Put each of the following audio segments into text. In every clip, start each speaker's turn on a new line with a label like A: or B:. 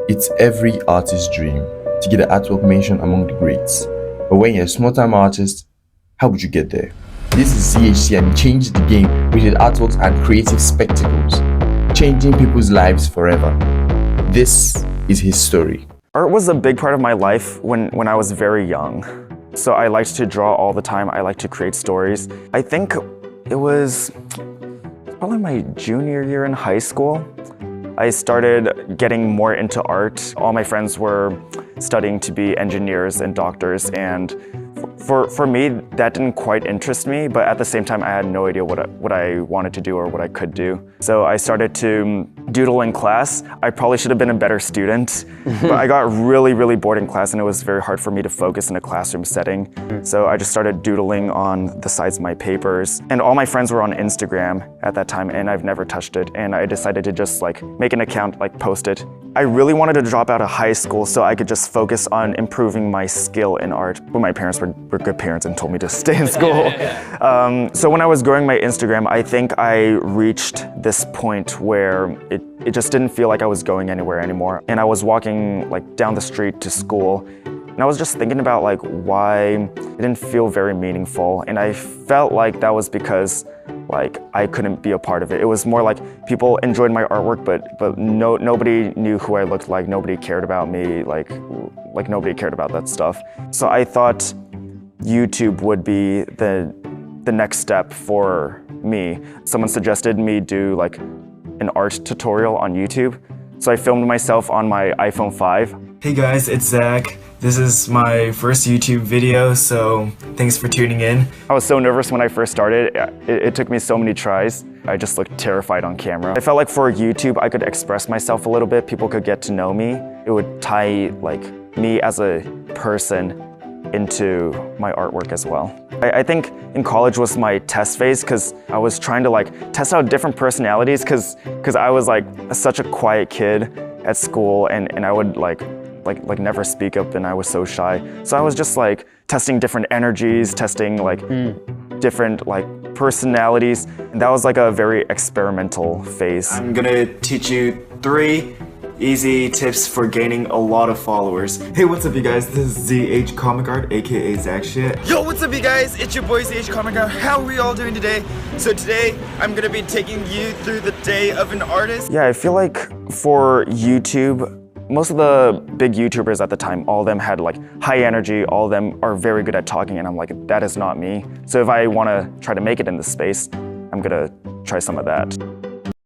A: It's every artist's dream to get an artwork mentioned among the greats. But when you're a small-time artist, how would you get there? This is Hsieh and he changed the game with his artworks and creative spectacles, changing people's lives forever. This is his story.
B: Art was a big part of my life when I was very young. So I liked to draw all the time. I liked to create stories. I think it was probably my junior year in high school. I started getting more into art. All my friends were studying to be engineers and doctors, and for me, that didn't quite interest me, but at the same time, I had no idea what I wanted to do or what I could do. So I started to doodle in class. I probably should have been a better student, but I got really, really bored in class, and it was very hard for me to focus in a classroom setting. So I just started doodling on the sides of my papers. And all my friends were on Instagram at that time, and I've never touched it. And I decided to just make an account, post it. I really wanted to drop out of high school so I could just focus on improving my skill in art. But my parents were good parents and told me to stay in school. So when I was growing my Instagram, I think I reached this point where it just didn't feel like I was going anywhere anymore. And I was walking down the street to school, and I was just thinking about why it didn't feel very meaningful. And I felt like that was because I couldn't be a part of it. It was more like people enjoyed my artwork, but nobody knew who I looked like. Nobody cared about me. Like nobody cared about that stuff. So I thought YouTube would be the next step for me. Someone suggested me do an art tutorial on YouTube. So I filmed myself on my iPhone 5.
C: Hey guys, it's Zach. This is my first YouTube video, so thanks for tuning in.
B: I was so nervous when I first started. It took me so many tries. I just looked terrified on camera. I felt like for YouTube, I could express myself a little bit. People could get to know me. It would tie me as a person into my artwork as well. I think in college was my test phase because I was trying to test out different personalities because I was such a quiet kid at school, and I would never speak up, and I was so shy. So I was just testing different energies, testing different personalities, and that was a very experimental phase.
C: I'm gonna teach you 3 easy tips for gaining a lot of followers. Hey, what's up you guys? This is ZH Comic Art, aka Zachary.
D: Yo, what's up you guys? It's your boy ZH Comic Art. How are we all doing today? So today, I'm gonna be taking you through the day of an artist.
B: Yeah, I feel like for YouTube, most of the big YouTubers at the time, all of them had high energy, all of them are very good at talking, and I'm that is not me. So if I wanna try to make it in this space, I'm gonna try some of that.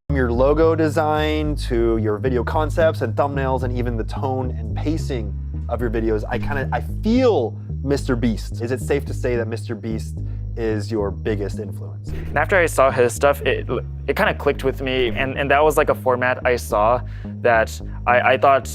E: From your logo design to your video concepts and thumbnails and even the tone and pacing of your videos, I feel Mr. Beast. Is it safe to say that Mr. Beast is your biggest influence?
B: And after I saw his stuff, it kind of clicked with me, and that was a format I saw that I thought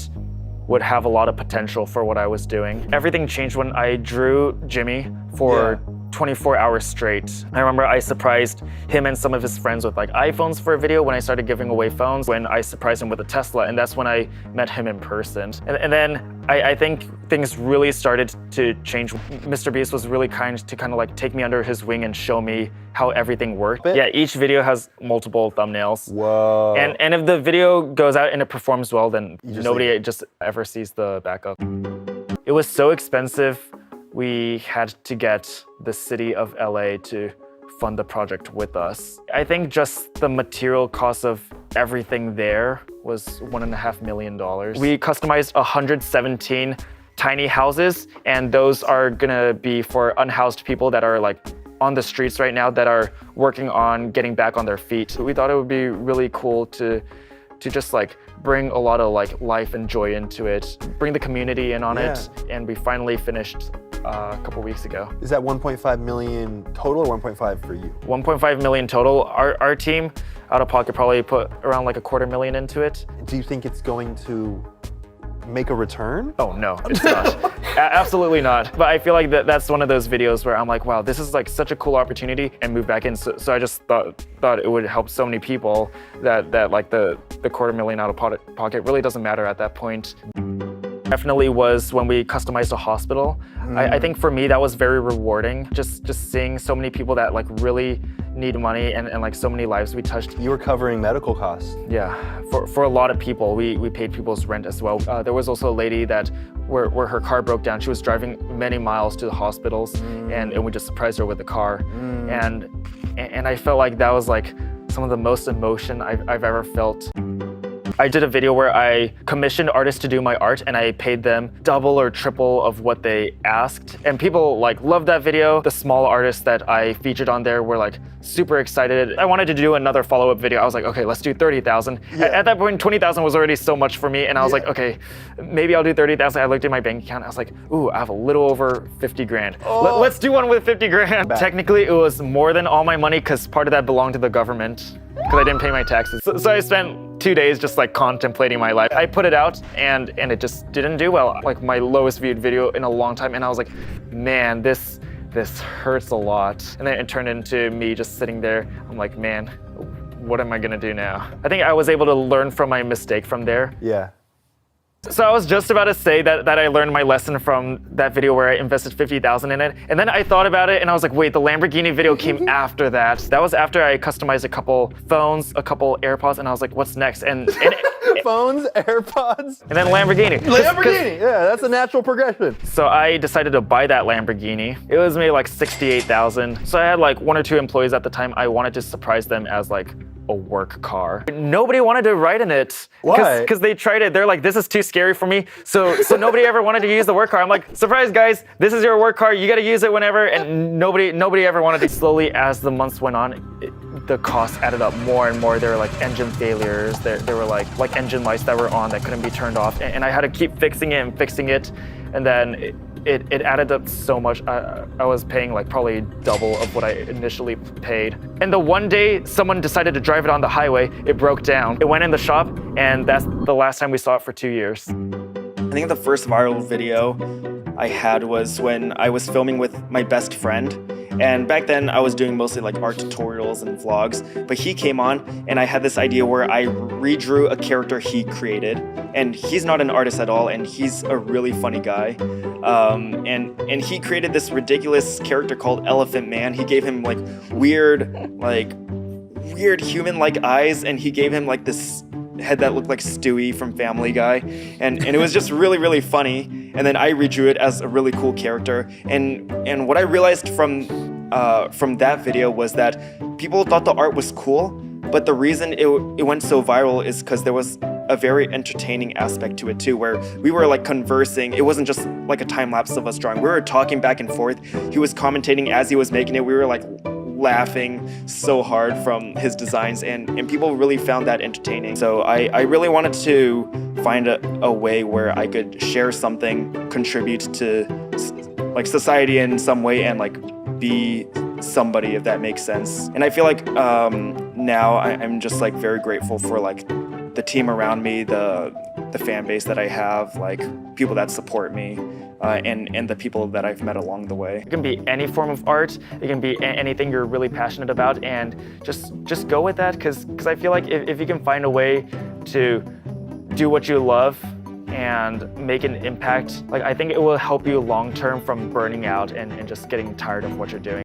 B: would have a lot of potential for what I was doing. Everything changed when I drew Jimmy for 24 hours straight. I remember I surprised him and some of his friends with iPhones for a video when I started giving away phones, when I surprised him with a Tesla, and that's when I met him in person. And then I think things really started to change. Mr. Beast was really kind to kind of take me under his wing and show me how everything worked. Yeah, each video has multiple thumbnails.
E: Whoa.
B: And if the video goes out and it performs well, then nobody just ever sees the backup. It was so expensive. We had to get the city of LA to fund the project with us. I think just the material cost of everything there was $1.5 million. We customized 117 tiny houses, and those are gonna be for unhoused people that are on the streets right now that are working on getting back on their feet. We thought it would be really cool to just bring a lot of life and joy into it, bring the community in on it, and we finally finished a couple weeks ago.
E: Is that 1.5 million total or 1.5 for you?
B: 1.5 million total. Our team, out of pocket, probably put around $250,000 into it.
E: Do you think it's going to make a return?
B: Oh no, it's not. Absolutely not. But I feel like that's one of those videos where I'm wow, this is such a cool opportunity, and move back in. So I just thought it would help so many people that the $250,000 out of pocket really doesn't matter at that point. Definitely was when we customized a hospital. I think for me that was very rewarding. Just seeing so many people that really need money and like so many lives we touched.
E: You were covering medical costs.
B: Yeah, for a lot of people, we paid people's rent as well. There was also a lady that where her car broke down. She was driving many miles to the hospitals, and we just surprised her with a car. And I felt like that was like some of the most emotion I've ever felt. I did a video where I commissioned artists to do my art and I paid them double or triple of what they asked. And people like loved that video. The small artists that I featured on there were like super excited. I wanted to do another follow-up video. I was like, okay, let's do 30,000. At that point, 20,000 was already so much for me. And I was like, okay, maybe I'll do 30,000. I looked at my bank account. I was like, ooh, I have a little over 50 grand. Let's do one with 50 grand. Technically, it was more than all my money because part of that belonged to the government because I didn't pay my taxes. So I spent 2 days just like contemplating my life. I put it out and it just didn't do well. Like my lowest viewed video in a long time. And I was like, man, this hurts a lot. And then it turned into me just sitting there. I'm like, man, what am I gonna do now? I think I was able to learn from my mistake from there.
E: Yeah.
B: So I was just about to say that I learned my lesson from that video where I invested 50,000 in it. And then I thought about it and I was like, wait, the Lamborghini video came after that. That was after I customized a couple phones, a couple AirPods, and I was like, what's next? And
E: Phones, AirPods,
B: and then Lamborghini.
E: Lamborghini. Yeah, that's a natural progression.
B: So I decided to buy that Lamborghini. It was maybe like 68,000. So I had like 1 or 2 employees at the time. I wanted to surprise them as like a work car. Nobody wanted to ride in it.
E: Why?
B: Because they tried it. They're like, this is too scary for me. So nobody ever wanted to use the work car. I'm like, surprise guys, this is your work car. You got to use it whenever. And nobody ever wanted to. Slowly as the months went on, the costs added up more and more. There were like engine failures. There were like engine lights that were on that couldn't be turned off. And I had to keep fixing it. And then it added up so much. I was paying like probably double of what I initially paid. And the one day someone decided to drive it on the highway, it broke down. It went in the shop and that's the last time we saw it for 2 years.
D: I think the first viral video I had was when I was filming with my best friend. And back then I was doing mostly like art tutorials and vlogs, but he came on and I had this idea where I redrew a character he created, and he's not an artist at all and he's a really funny guy. And he created this ridiculous character called Elephant Man. He gave him like weird human-like eyes, and he gave him like this head that looked like Stewie from Family Guy, and it was just really funny. And then I redrew it as a really cool character, and what I realized from that video was that people thought the art was cool, but the reason it went so viral is because there was a very entertaining aspect to it too, where we were like conversing. It wasn't just like a time lapse of us drawing. We were talking back and forth. He was commentating as he was making it. We were like laughing so hard from his designs, and people really found that entertaining. So I really wanted to find a way where I could share something, contribute to like society in some way, and like be somebody, if that makes sense. And I feel like now I'm just like very grateful for like the team around me, the fan base that I have, like people that support me, and the people that I've met along the way.
B: It can be any form of art. It can be anything you're really passionate about, and just go with that, because I feel like if you can find a way to do what you love and make an impact, like I think it will help you long term from burning out and just getting tired of what you're doing.